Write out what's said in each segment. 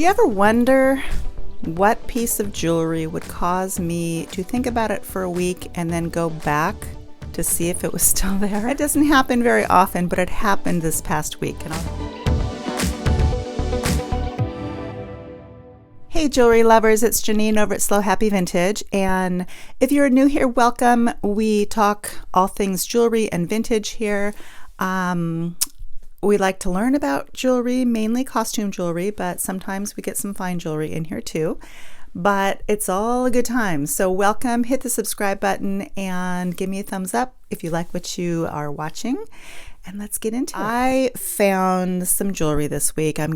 Do you ever wonder what piece of jewelry would cause me to think about it for a week and then go back to see if it was still there? It doesn't happen very often, but it happened this past week. Hey jewelry lovers, it's Janine over at SLO Happy Vintage, and if you're new here, welcome. We talk all things jewelry and vintage here. We like to learn about jewelry, mainly costume jewelry, but sometimes we get some fine jewelry in here too. But it's all a good time. So welcome, hit the subscribe button and give me a thumbs up if you like what you are watching. And let's get into it. I found some jewelry this week. I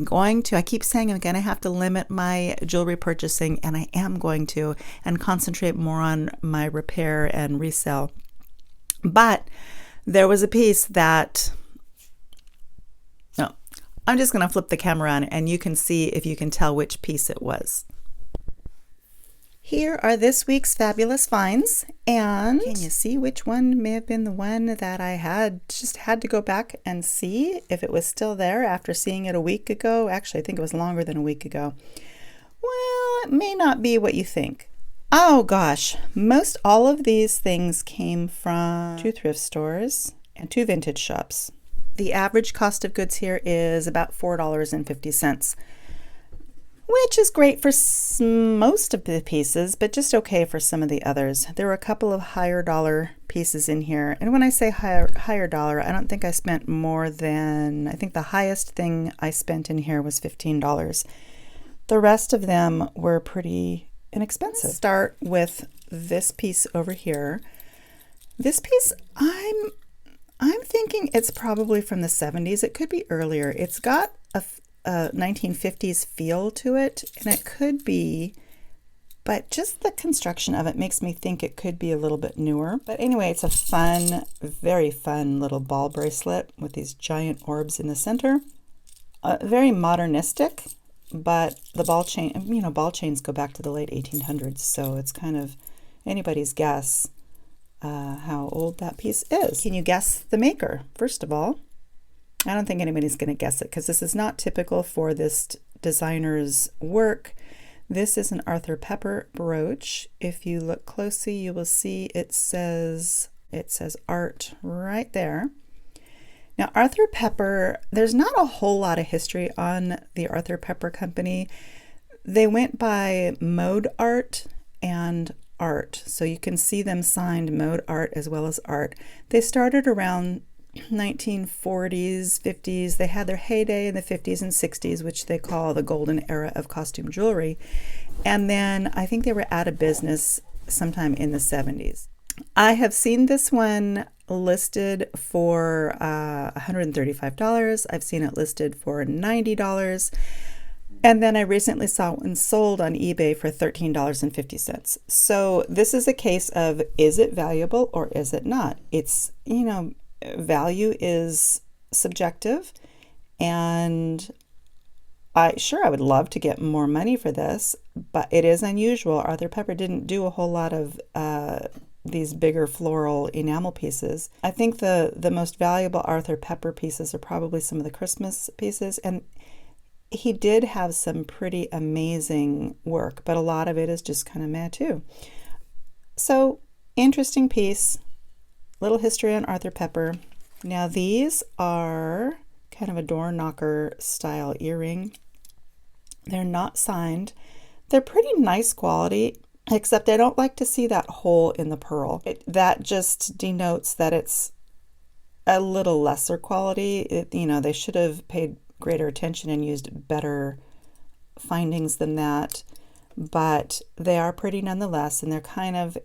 keep saying I'm going to have to limit my jewelry purchasing, and I am going to, and concentrate more on my repair and resale. But there was a piece that, I'm just going to flip the camera on and you can see if you can tell which piece it was. Here are this week's fabulous finds, and can you see which one may have been the one that I had to go back and see if it was still there after seeing it a week ago? Actually, I think it was longer than a week ago. Well, it may not be what you think. Oh gosh, most all of these things came from 2 thrift stores and 2 vintage shops. The average cost of goods here is about $4.50, which is great for most of the pieces, but just okay for some of the others. There were a couple of higher dollar pieces in here. And when I say higher dollar, I don't think I spent more than, I think the highest thing I spent in here was $15. The rest of them were pretty inexpensive. Let's start with this piece over here. This piece, I'm thinking it's probably from the 70s. It could be earlier. It's got a 1950s feel to it, and it could be, but just the construction of it makes me think it could be a little bit newer. But anyway, it's a fun, very fun little ball bracelet with these giant orbs in the center. Very modernistic, but the ball chains go back to the late 1800s, so it's kind of anybody's guess how old that piece is. Can you guess the maker, first of all? I don't think anybody's going to guess it because this is not typical for this designer's work. This is an Arthur Pepper brooch. If you look closely, you will see it says art right there. Now, Arthur Pepper, there's not a whole lot of history on the Arthur Pepper company. They went by Mode Art and Art, so you can see them signed Mode Art as well as Art. They started around 1940s, 50s. They had their heyday in the 50s and 60s, which they call the golden era of costume jewelry. And then I think they were out of business sometime in the 70s. I have seen this one listed for $135. I've seen it listed for $90. And then I recently saw one sold on eBay for $13.50. So this is a case of, is it valuable or is it not? It's, value is subjective, and I would love to get more money for this, but it is unusual. Arthur Pepper didn't do a whole lot of these bigger floral enamel pieces. I think the most valuable Arthur Pepper pieces are probably some of the Christmas pieces, and he did have some pretty amazing work, but a lot of it is just kind of meh too. So interesting piece. Little history on Arthur Pepper. Now these are kind of a door knocker style earring. They're not signed. They're pretty nice quality, except I don't like to see that hole in the pearl. That just denotes that it's a little lesser quality. They should have paid greater attention and used better findings than that, but they are pretty nonetheless, and they're kind of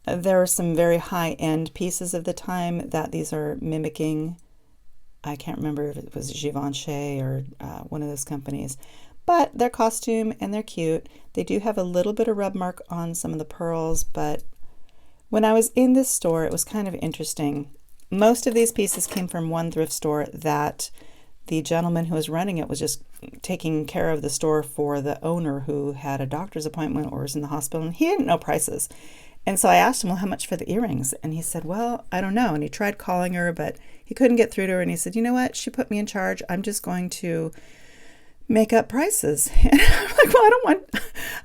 there are some very high-end pieces of the time that these are mimicking. I can't remember if it was Givenchy or one of those companies, but they're costume and they're cute. They do have a little bit of rub mark on some of the pearls, but when I was in this store, it was kind of interesting. Most of these pieces came from one thrift store that the gentleman who was running it was just taking care of the store for the owner who had a doctor's appointment or was in the hospital, and he didn't know prices. And so I asked him, well, how much for the earrings? And he said, well, I don't know. And he tried calling her, but he couldn't get through to her. And he said, you know what? She put me in charge. I'm just going to make up prices. And I'm like, well,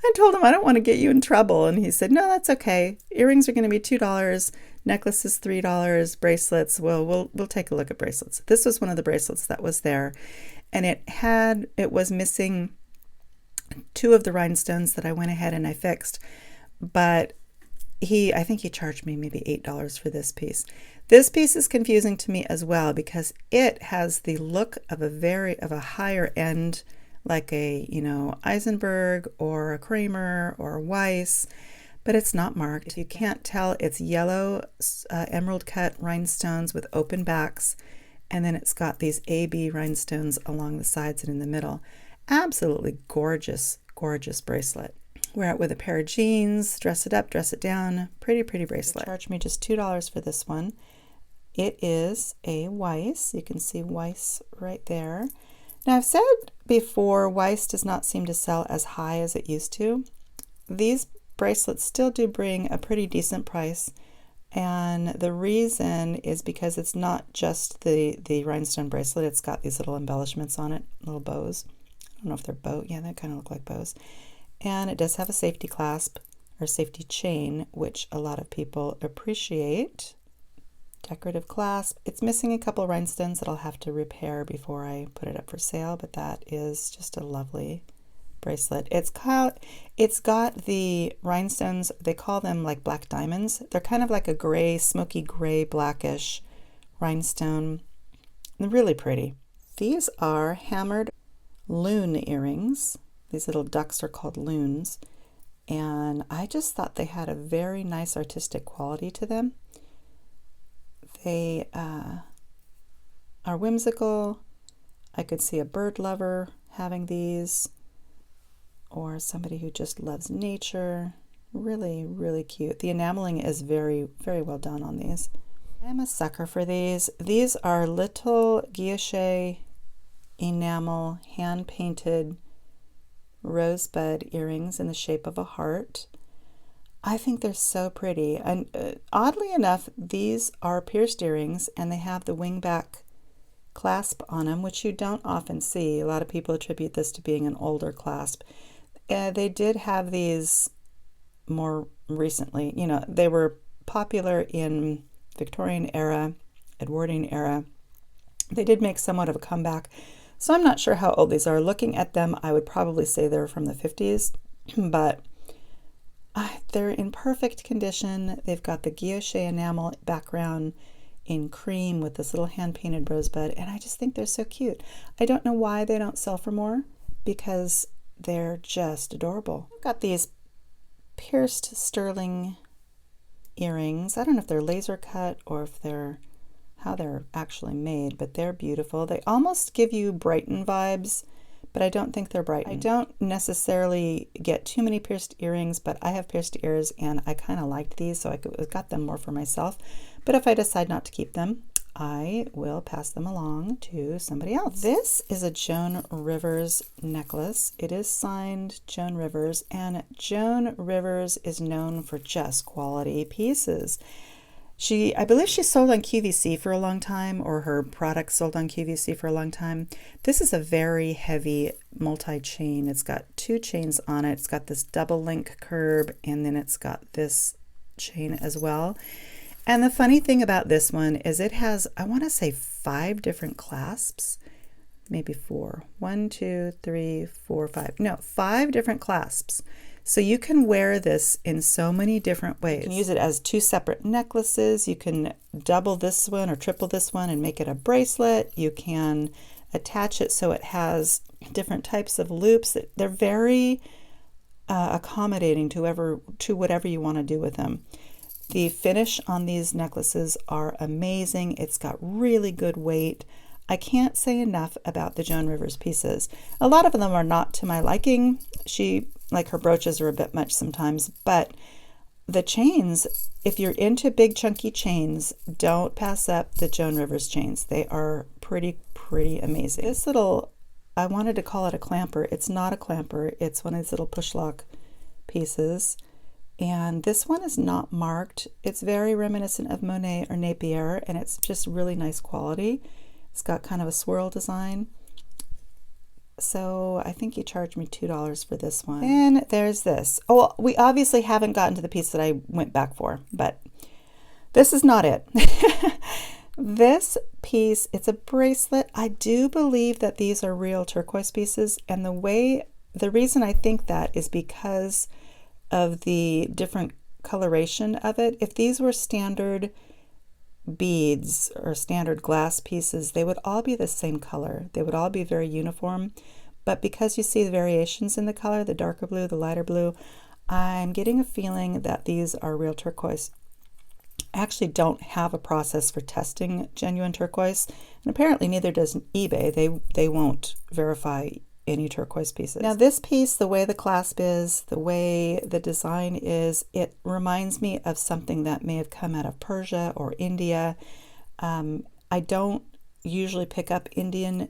I told him I don't want to get you in trouble. And he said, no, that's okay. Earrings are going to be $2, necklaces $3, bracelets. Well, we'll take a look at bracelets. This was one of the bracelets that was there. And it was missing 2 of the rhinestones that I went ahead and I fixed. But I think he charged me maybe $8 for this piece. This piece is confusing to me as well because it has the look of a higher end, like a, Eisenberg or a Kramer or a Weiss, but it's not marked. You can't tell. It's yellow emerald cut rhinestones with open backs, and then it's got these AB rhinestones along the sides and in the middle. Absolutely gorgeous, gorgeous bracelet. Wear it with a pair of jeans, dress it up, dress it down. Pretty, pretty bracelet. They charged me just $2 for this one. It is a Weiss. You can see Weiss right there. Now, I've said before, Weiss does not seem to sell as high as it used to. These bracelets still do bring a pretty decent price, and the reason is because it's not just the rhinestone bracelet. It's got these little embellishments on it, little bows. I don't know if they're bows. Yeah, they kind of look like bows. And it does have a safety clasp or safety chain, which a lot of people appreciate. Decorative clasp. It's missing a couple rhinestones that I'll have to repair before I put it up for sale, but that is just a lovely bracelet. It's got the rhinestones, they call them like black diamonds. They're kind of like a gray, smoky gray, blackish rhinestone. They're really pretty. These are hammered loon earrings. These little ducks are called loons, and I just thought they had a very nice artistic quality to them. They are whimsical. I could see a bird lover having these, or somebody who just loves nature. Really, really cute. The enameling is very, very well done on these. I'm a sucker for these. These are little guilloche enamel hand-painted rosebud earrings in the shape of a heart. I think they're so pretty, and oddly enough, these are pierced earrings, and they have the wingback clasp on them, which you don't often see. A lot of people attribute this to being an older clasp. They did have these more recently. They were popular in Victorian era, Edwardian era. They did make somewhat of a comeback. So I'm not sure how old these are. Looking at them, I would probably say they're from the 50s, but they're in perfect condition. They've got the guilloche enamel background in cream with this little hand-painted rosebud, and I just think they're so cute. I don't know why they don't sell for more, because they're just adorable. I've got these pierced sterling earrings. I don't know if they're laser cut or if how they're actually made, but they're beautiful. They almost give you Brighton vibes, but I don't think they're Brighton. I don't necessarily get too many pierced earrings, but I have pierced ears and I kind of liked these, so I got them more for myself. But if I decide not to keep them, I will pass them along to somebody else. This is a Joan Rivers necklace. It is signed Joan Rivers, and Joan Rivers is known for just quality pieces. I believe she sold on QVC for a long time, or her products sold on QVC for a long time. This is a very heavy multi-chain. It's got 2 chains on it. It's got this double link curb, and then it's got this chain as well. And the funny thing about this one is it has, I want to say 5 different clasps, maybe 4. 1, 2, 3, 4, 5. No, 5 different clasps. So you can wear this in so many different ways. You can use it as 2 separate necklaces. You can double this one or triple this one and make it a bracelet. You can attach it so it has different types of loops. They're very accommodating to whatever you want to do with them. The finish on these necklaces are amazing. It's got really good weight. I can't say enough about the Joan Rivers pieces. A lot of them are not to my liking. Like her brooches are a bit much sometimes, but the chains, if you're into big chunky chains, don't pass up the Joan Rivers chains. They are pretty amazing. This little, I wanted to call it a clamper. It's not a clamper. It's one of these little push lock pieces. And this one is not marked. It's very reminiscent of Monet or Napier, and it's just really nice quality. It's got kind of a swirl design. So I think he charged me $2 for this one. Then there's this. Oh, well, we obviously haven't gotten to the piece that I went back for, but this is not it. This piece, it's a bracelet. I do believe that these are real turquoise pieces, and the reason I think that is because of the different coloration of it. If these were standard beads or standard glass pieces, they would all be the same color. They would all be very uniform. But because you see the variations in the color, the darker blue, the lighter blue, I'm getting a feeling that these are real turquoise. I actually don't have a process for testing genuine turquoise, and apparently neither does eBay. They won't verify any turquoise pieces. Now this piece, the way the clasp is, the way the design is, it reminds me of something that may have come out of Persia or India. I don't usually pick up Indian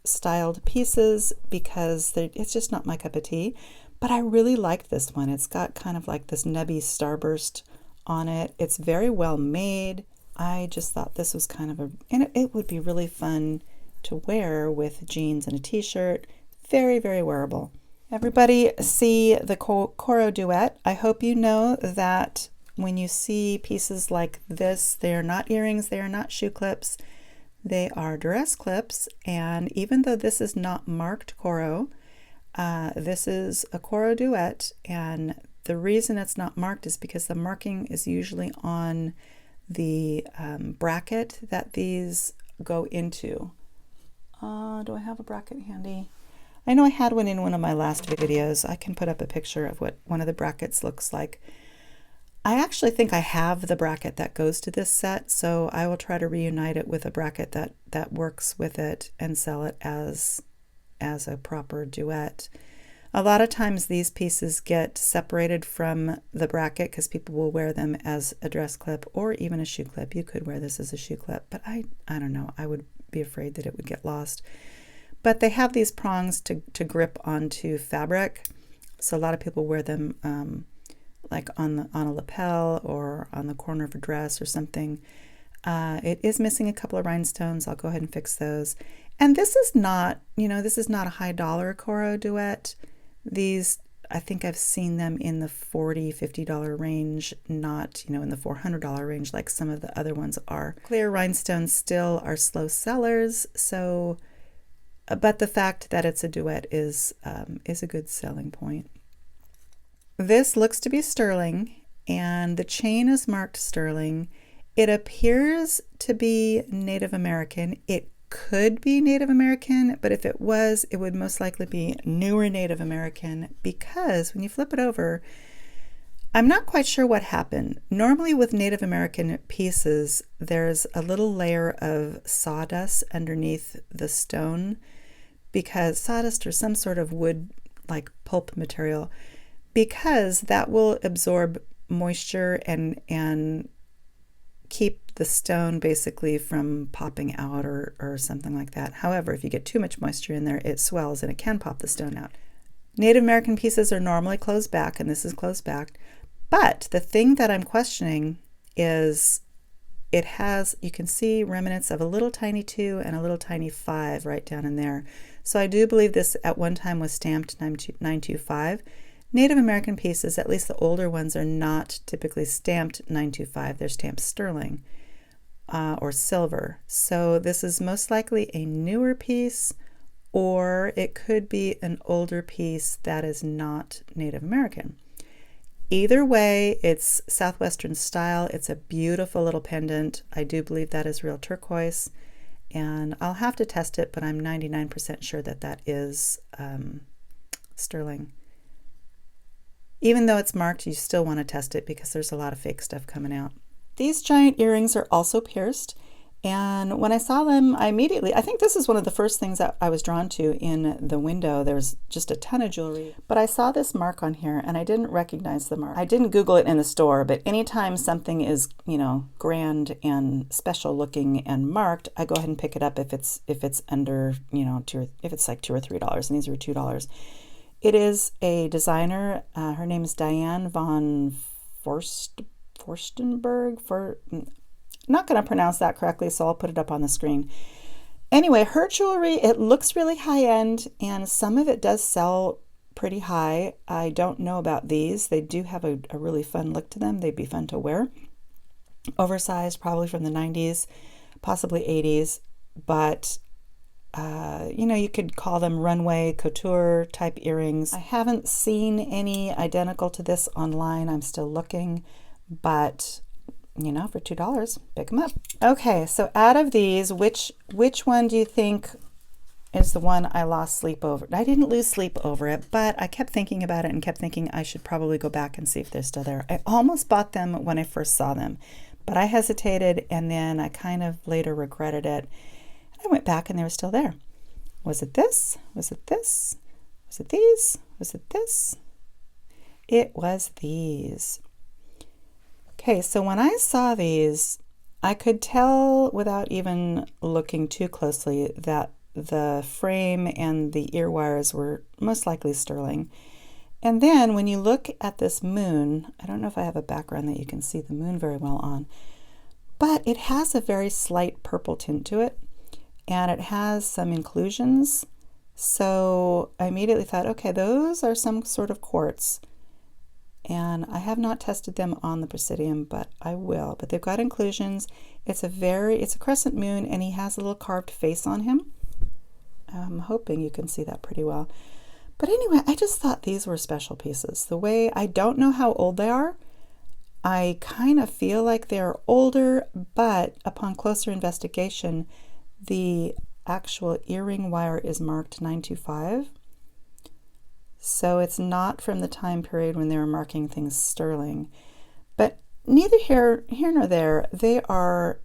styled pieces because it's just not my cup of tea, but I really liked this one. It's got kind of like this nubby starburst on it. It's very well made. I just thought this was kind of and it would be really fun to wear with jeans and a t-shirt. Very, very wearable. Everybody see the Coro Duet. I hope you know that when you see pieces like this, they are not earrings, they are not shoe clips, they are dress clips. And even though this is not marked Coro, this is a Coro Duet, and the reason it's not marked is because the marking is usually on the bracket that these go into. Do I have a bracket handy? I know I had one in one of my last videos. I can put up a picture of what one of the brackets looks like. I actually think I have the bracket that goes to this set, so I will try to reunite it with a bracket that works with it and sell it as a proper duet. A lot of times these pieces get separated from the bracket because people will wear them as a dress clip or even a shoe clip. You could wear this as a shoe clip, but I don't know. I would be afraid that it would get lost. But they have these prongs to grip onto fabric, so a lot of people wear them like on a lapel or on the corner of a dress or something. It is missing a couple of rhinestones. I'll go ahead and fix those. And this is not, this is not a high dollar Coro Duet. These, I think I've seen them in the $40, $50 range, not, in the $400 range like some of the other ones are. Clear rhinestones still are slow sellers, so, but the fact that it's a duet is a good selling point. This looks to be sterling, and the chain is marked sterling. It appears to be Native American. It could be Native American, but if it was, it would most likely be newer Native American, because when you flip it over, I'm not quite sure what happened. Normally with Native American pieces, there's a little layer of sawdust underneath the stone, because sawdust or some sort of wood like pulp material, because that will absorb moisture and keep the stone basically from popping out or something like that. However, if you get too much moisture in there, it swells and it can pop the stone out. Native American pieces are normally closed back, and this is closed back. But the thing that I'm questioning is it has, you can see remnants of a little tiny 2 and a little tiny 5 right down in there. So I do believe this at one time was stamped 925. Native American pieces, at least the older ones, are not typically stamped 925. They're stamped sterling or silver. So this is most likely a newer piece, or it could be an older piece that is not Native American. Either way, it's Southwestern style. It's a beautiful little pendant. I do believe that is real turquoise, and I'll have to test it, but I'm 99% sure that that is sterling. Even though it's marked, you still want to test it because there's a lot of fake stuff coming out. These giant earrings are also pierced, and when I saw them, I think this is one of the first things that I was drawn to in the window. There's just a ton of jewelry, but I saw this mark on here and I didn't recognize the mark. I didn't Google it in the store, but anytime something is, grand and special looking and marked, I go ahead and pick it up if it's under, if it's like $2 or $3, and these were $2. It is a designer. Her name is Diane von Forstenberg. I'm not going to pronounce that correctly, so I'll put it up on the screen. Anyway, her jewelry, it looks really high-end, and some of it does sell pretty high. I don't know about these. They do have a really fun look to them. They'd be fun to wear. Oversized, probably from the 90s, possibly 80s, but you know, you could call them runway couture type earrings. I haven't seen any identical to this online. I'm still looking, but you know, for $2, pick them up. Okay, so out of these, which one do you think is the one I lost sleep over? I didn't lose sleep over it, but I kept thinking about it and kept thinking I should probably go back and see if they're still there. I almost bought them when I first saw them, but I hesitated, and then I kind of later regretted it. I went back and they were still there. Was it this? Was it this? Was it these? Was it this? It was these. Okay, so when I saw these, I could tell without even looking too closely that the frame and the ear wires were most likely sterling. And then when you look at this moon, I don't know if I have a background that you can see the moon very well on, but it has a very slight purple tint to it, and it has some inclusions. So I immediately thought, okay, those are some sort of quartz. And I have not tested them on the Presidium, but I will. But they've got inclusions. It's a crescent moon, and he has a little carved face on him. I'm hoping you can see that pretty well. But anyway, I just thought these were special pieces. The way, I don't know how old they are. I kind of feel like they're older, but upon closer investigation, the actual earring wire is marked 925. So it's not from the time period when they were marking things sterling. But neither here nor there, they are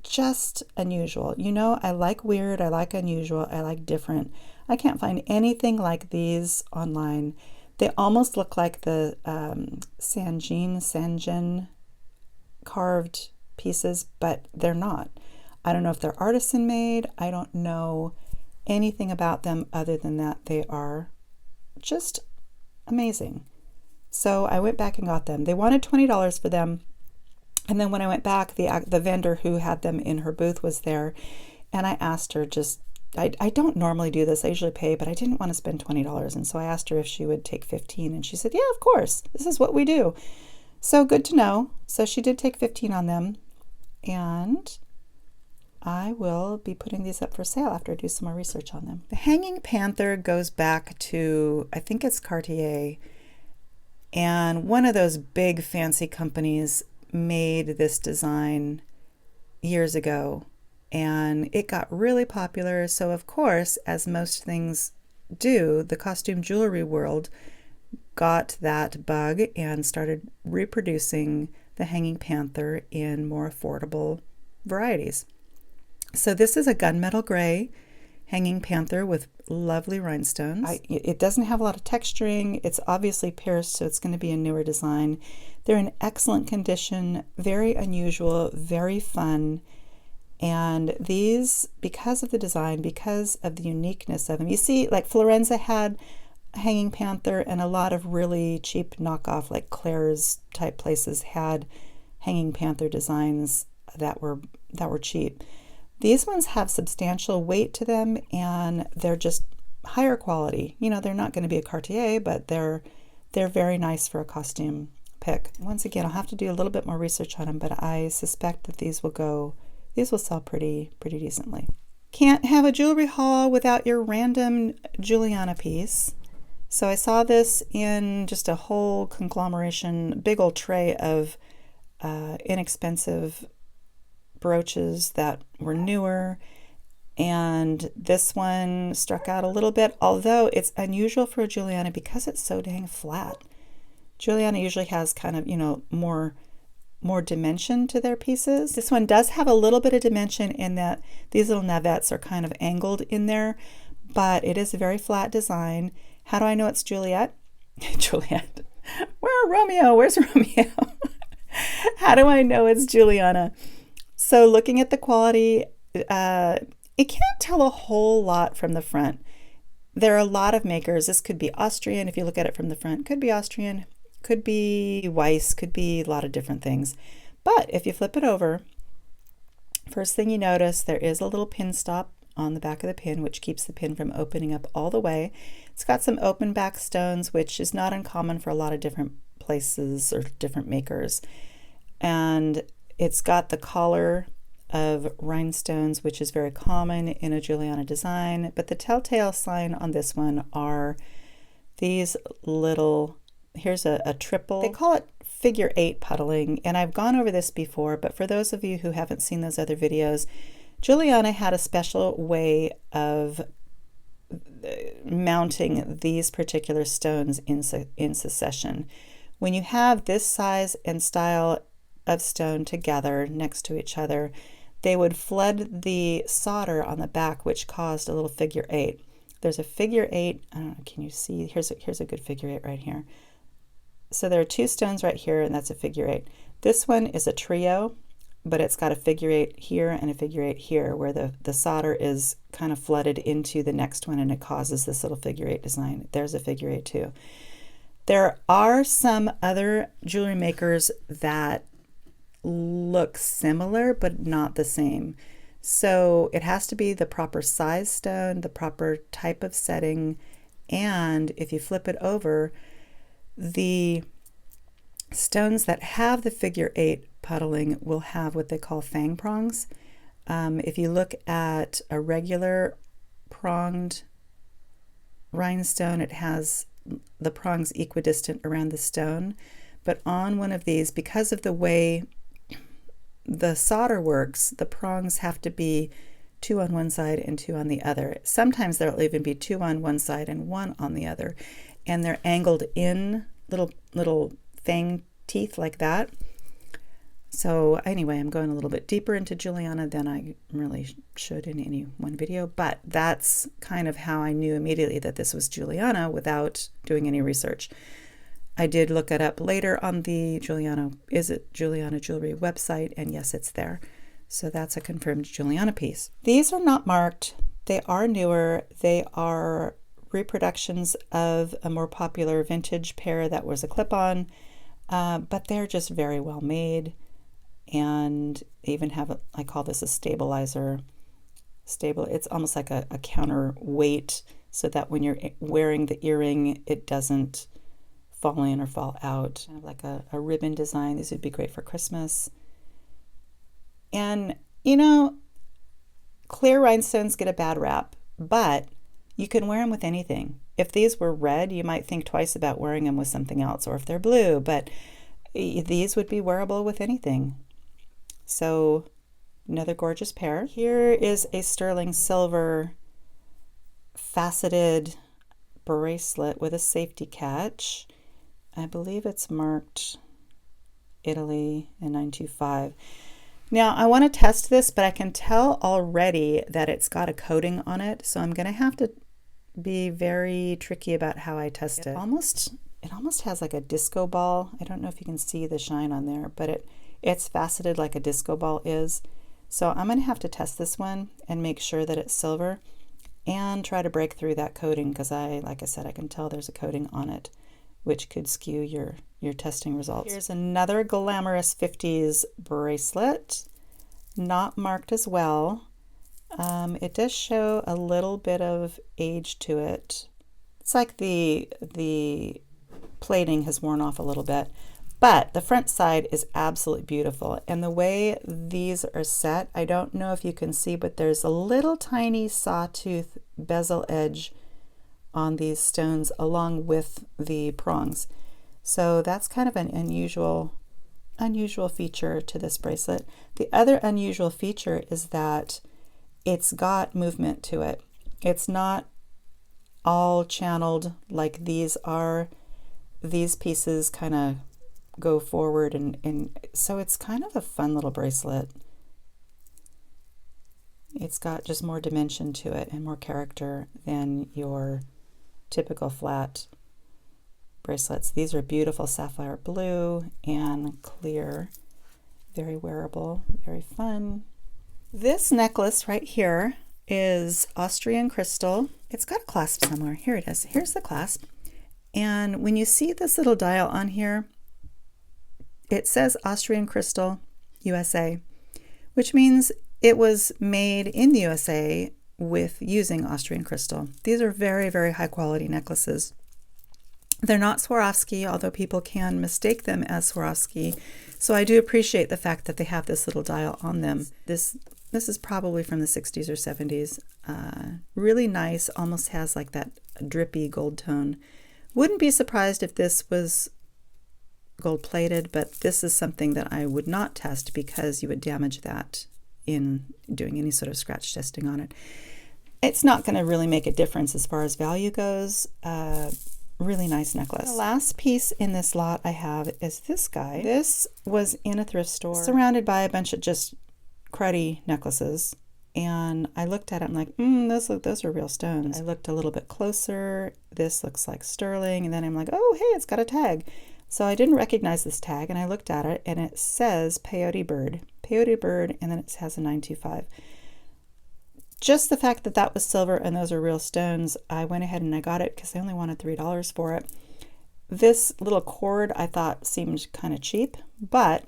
just unusual. You know, I like weird, I like unusual, I like different. I can't find anything like these online. They almost look like the Sanjin carved pieces, but they're not. I don't know if they're artisan made. I don't know anything about them other than that they are just amazing. So I went back and got them. They wanted $20 for them. And then when I went back, the vendor who had them in her booth was there. And I asked her I don't normally do this. I usually pay, but I didn't want to spend $20. And so I asked her if she would take 15. And she said, yeah, of course. This is what we do. So good to know. So she did take 15 on them. And I will be putting these up for sale after I do some more research on them. The Hanging Panther goes back to, I think it's Cartier, and one of those big fancy companies made this design years ago, and it got really popular. So of course, as most things do, the costume jewelry world got that bug and started reproducing the Hanging Panther in more affordable varieties. So this is a gunmetal gray Hanging Panther with lovely rhinestones. It doesn't have a lot of texturing. It's obviously pierced, so it's going to be a newer design. They're in excellent condition, very unusual, very fun. And these, because of the design, because of the uniqueness of them, you see, like Florenza had a Hanging Panther, and a lot of really cheap knockoff, like Claire's type places, had Hanging Panther designs that were cheap. These ones have substantial weight to them, and they're just higher quality. You know, they're not going to be a Cartier, but they're very nice for a costume pick. Once again, I'll have to do a little bit more research on them, but I suspect that these will sell pretty decently. Can't have a jewelry haul without your random Juliana piece. So I saw this in just a whole conglomeration, big old tray of inexpensive brooches that were newer, and this one struck out a little bit, although it's unusual for a Juliana because it's so dang flat. Juliana usually has kind of, you know, more dimension to their pieces. This one does have a little bit of dimension in that these little navettes are kind of angled in there, but it is a very flat design. How do I know it's Juliet? Juliet. Where's Romeo? How do I know it's Juliana? So looking at the quality, it can't tell a whole lot from the front. There are a lot of makers. This could be Austrian if you look at it from the front. Could be Austrian, could be Weiss, could be a lot of different things. But if you flip it over, first thing you notice, there is a little pin stop on the back of the pin, which keeps the pin from opening up all the way. It's got some open back stones, which is not uncommon for a lot of different places or different makers. And it's got the collar of rhinestones, which is very common in a Juliana design. But the telltale sign on this one are these little, here's a triple, they call it figure 8 puddling, and I've gone over this before, but for those of you who haven't seen those other videos, Juliana had a special way of mounting these particular stones in succession. When you have this size and style of stone together next to each other, they would flood the solder on the back, which caused a little figure 8. There's a figure 8, I don't know, can you see? Here's a good figure 8 right here. So there are 2 stones right here, and that's a figure 8. This one is a trio, but it's got a figure 8 here and a figure 8 here, where the solder is kind of flooded into the next one, and it causes this little figure 8 design. There's a figure 8 too. There are some other jewelry makers that look similar, but not the same. So it has to be the proper size stone, the proper type of setting, and if you flip it over, the stones that have the figure 8 puddling will have what they call fang prongs. If you look at a regular pronged rhinestone, it has the prongs equidistant around the stone, but on one of these, because of the way the solder works, the prongs have to be 2 on one side and 2 on the other. Sometimes there'll even be 2 on one side and 1 on the other, and they're angled in little fang teeth like that. So anyway, I'm going a little bit deeper into Juliana than I really should in any one video, but that's kind of how I knew immediately that this was Juliana without doing any research. I did look it up later on the Juliana Jewelry website, and yes, it's there. So that's a confirmed Juliana piece. These are not marked. They are newer. They are reproductions of a more popular vintage pair that was a clip-on, but they're just very well made, and even have, I call this a stabilizer. It's almost like a counterweight, so that when you're wearing the earring, it doesn't fall in or fall out. Kind of like a ribbon design. These would be great for Christmas. And you know, clear rhinestones get a bad rap, but you can wear them with anything. If these were red, you might think twice about wearing them with something else, or if they're blue, but these would be wearable with anything. So another gorgeous pair. Here is a sterling silver faceted bracelet with a safety catch. I believe it's marked Italy in 925. Now I want to test this, but I can tell already that it's got a coating on it, so I'm going to have to be very tricky about how I test it. It almost has like a disco ball. I don't know if you can see the shine on there, but it's faceted like a disco ball is. So I'm going to have to test this one and make sure that it's silver and try to break through that coating, because like I said, I can tell there's a coating on it, which could skew your testing results. Here's another glamorous 50s bracelet, not marked as well. It does show a little bit of age to it. It's like the plating has worn off a little bit, but the front side is absolutely beautiful. And the way these are set, I don't know if you can see, but there's a little tiny sawtooth bezel edge on these stones along with the prongs. So that's kind of an unusual feature to this bracelet. The other unusual feature is that it's got movement to it. It's not all channeled like these are. These pieces kind of go forward, and so it's kind of a fun little bracelet. It's got just more dimension to it and more character than your typical flat bracelets. These are beautiful sapphire blue and clear, very wearable, very fun. This necklace right here is Austrian crystal. It's got a clasp somewhere. Here it is. Here's the clasp. And when you see this little dial on here, it says Austrian crystal USA, which means it was made in the USA with using Austrian crystal. These are very, very high quality necklaces. They're not Swarovski, although people can mistake them as Swarovski. So I do appreciate the fact that they have this little dial on them. This is probably from the 60s or 70s. Really nice, almost has like that drippy gold tone. Wouldn't be surprised if this was gold plated, but this is something that I would not test because you would damage that in doing any sort of scratch testing on it. It's not going to really make a difference as far as value goes. Really nice necklace. The last piece in this lot I have is this guy. This was in a thrift store surrounded by a bunch of just cruddy necklaces, and I looked at it, I'm like, those are real stones. I looked a little bit closer. This looks like sterling, and then I'm like, oh hey, it's got a tag. So I didn't recognize this tag, and I looked at it, and it says Peyote Bird, and then it has a 925. Just the fact that that was silver and those are real stones, I went ahead and I got it because I only wanted $3 for it. This little cord I thought seemed kind of cheap, but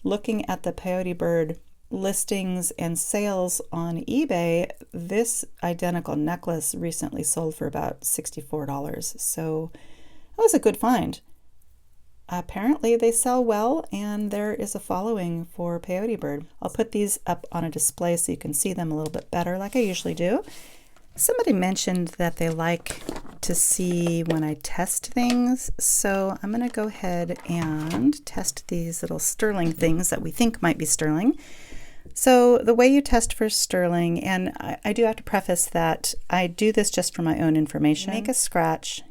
looking at the Peyote Bird listings and sales on eBay, this identical necklace recently sold for about $64. So that was a good find. Apparently they sell well, and there is a following for Peyote Bird. I'll put these up on a display so you can see them a little bit better like I usually do. Somebody mentioned that they like to see when I test things, so I'm going to go ahead and test these little sterling things that we think might be sterling. So the way you test for sterling, and I do have to preface that I do this just for my own information. Make a scratch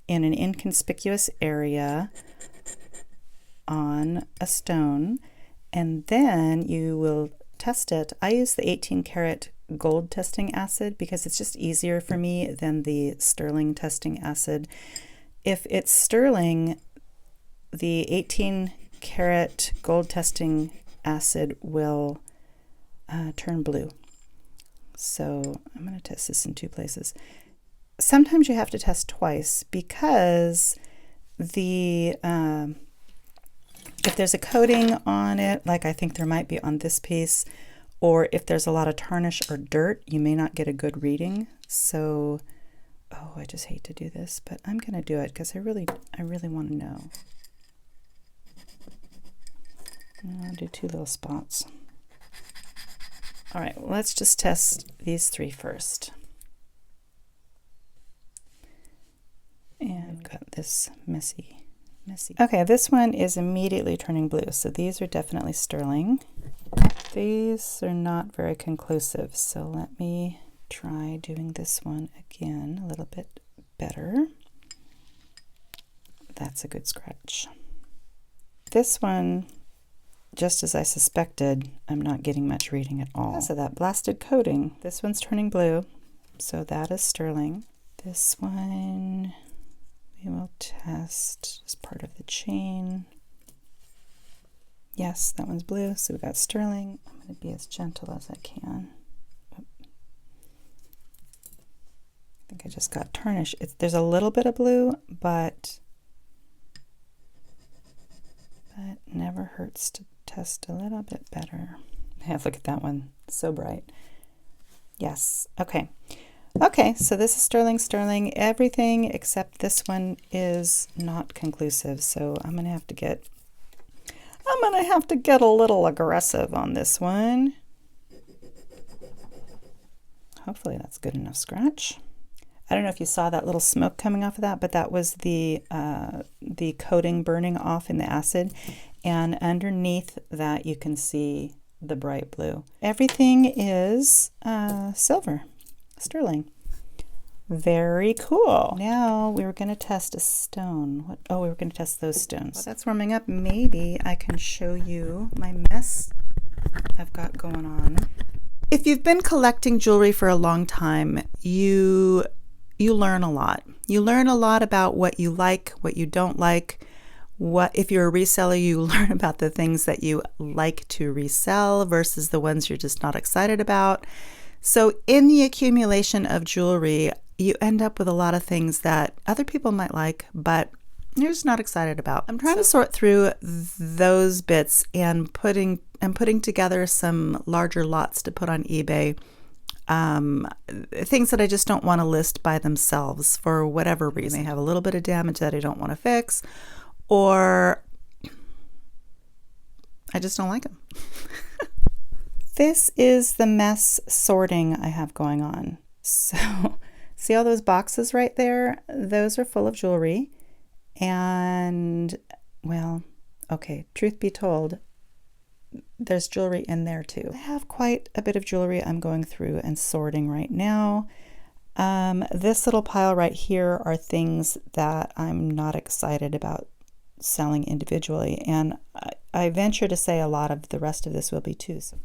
in an inconspicuous area on a stone, and then you will test it. I use the 18 karat gold testing acid because it's just easier for me than the sterling testing acid. If it's sterling, the 18 karat gold testing acid will turn blue. So I'm going to test this in two places. Sometimes you have to test twice because the if there's a coating on it, like I think there might be on this piece, or if there's a lot of tarnish or dirt, you may not get a good reading. So, oh, I just hate to do this, but I'm going to do it because I really want to know. I'll do two little spots. All right, let's just test these three first. And I've got this messy. Okay, this one is immediately turning blue, so these are definitely sterling. These are not very conclusive, so let me try doing this one again a little bit better. That's a good scratch. This one, just as I suspected, I'm not getting much reading at all. Because of that blasted coating. This one's turning blue, so that is sterling. This one we will test as part of the chain. Yes, that one's blue, so we got sterling. I'm going to be as gentle as I can. I think I just got tarnish. There's a little bit of blue, but never hurts to test a little bit better. Yeah, look at that one, so bright. Yes, okay. Okay, so this is sterling. Everything except this one is not conclusive, so I'm gonna have to get a little aggressive on this one. Hopefully that's good enough scratch. I don't know if you saw that little smoke coming off of that, but that was the coating burning off in the acid, and underneath that you can see the bright blue. Everything is silver. Sterling. Very cool. Now we were going to test a stone. We were going to test those stones. While that's warming up, maybe I can show you my mess I've got going on. If you've been collecting jewelry for a long time, you learn a lot. You learn a lot about what you like, what you don't like. If you're a reseller, you learn about the things that you like to resell versus the ones you're just not excited about. So in the accumulation of jewelry, you end up with a lot of things that other people might like, but you're just not excited about. I'm trying to sort through those bits and putting together some larger lots to put on eBay things that I just don't want to list by themselves for whatever reason. They have a little bit of damage that I don't want to fix, or I just don't like them. This is the mess sorting I have going on. So see all those boxes right there? Those are full of jewelry. And, well, okay, truth be told, there's jewelry in there too. I have quite a bit of jewelry I'm going through and sorting right now. This little pile right here are things that I'm not excited about selling individually, and I venture to say a lot of the rest of this will be too. So.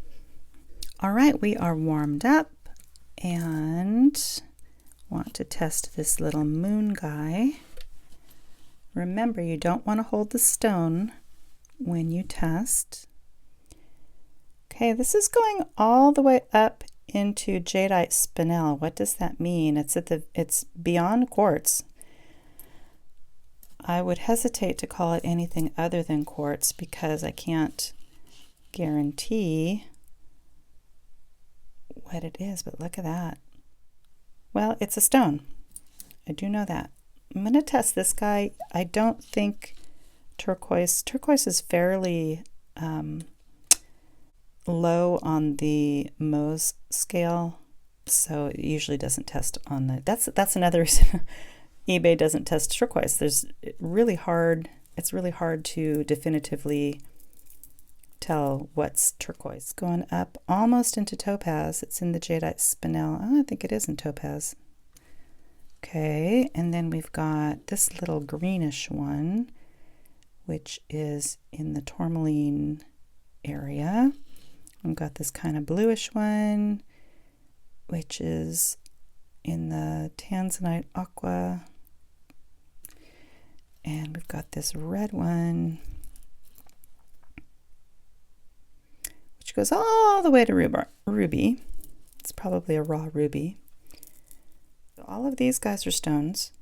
All right, we are warmed up and want to test this little moon guy. Remember, you don't want to hold the stone when you test. Okay, this is going all the way up into jadeite spinel. What does that mean? It's beyond quartz. I would hesitate to call it anything other than quartz because I can't guarantee what it is, but look at that. Well, it's a stone. I do know that. I'm going to test this guy. I don't think turquoise is fairly low on the Mohs scale, so it usually doesn't test on the, that's another reason eBay doesn't test turquoise. It's really hard to definitively tell what's turquoise. Going up almost into topaz. It's in the jadeite spinel. Oh, I think it is in topaz. Okay, and then we've got this little greenish one, which is in the tourmaline area. We've got this kind of bluish one, which is in the tanzanite aqua. And we've got this red one, which goes all the way to ruby. It's probably a raw ruby. So all of these guys are stones,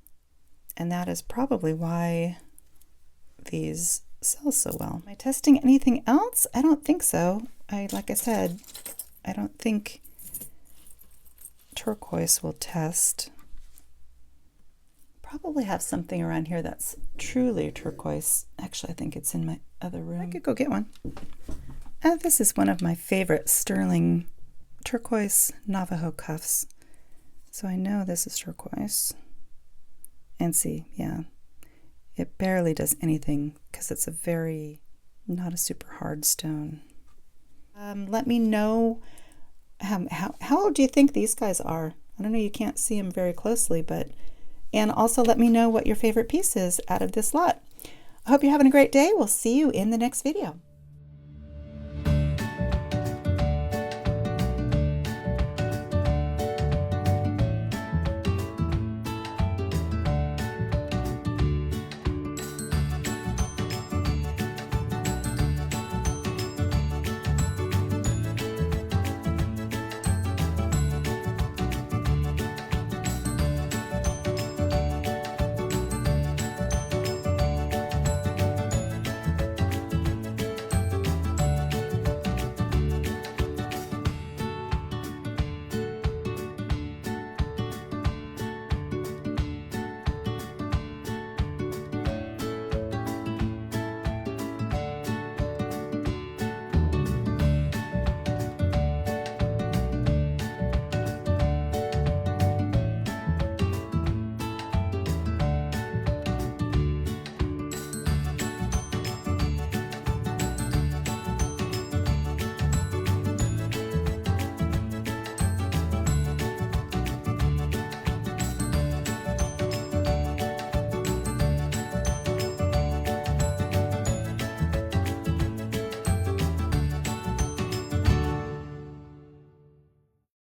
and that is probably why these sell so well. Am I testing anything else? I don't think so. Like I said, I don't think turquoise will test. Probably have something around here that's truly turquoise. Actually, I think it's in my other room. I could go get one. This is one of my favorite sterling turquoise Navajo cuffs. So I know this is turquoise. And see, yeah, it barely does anything because it's not a super hard stone. Let me know how old do you think these guys are? I don't know, you can't see them very closely, and also let me know what your favorite piece is out of this lot. I hope you're having a great day. We'll see you in the next video.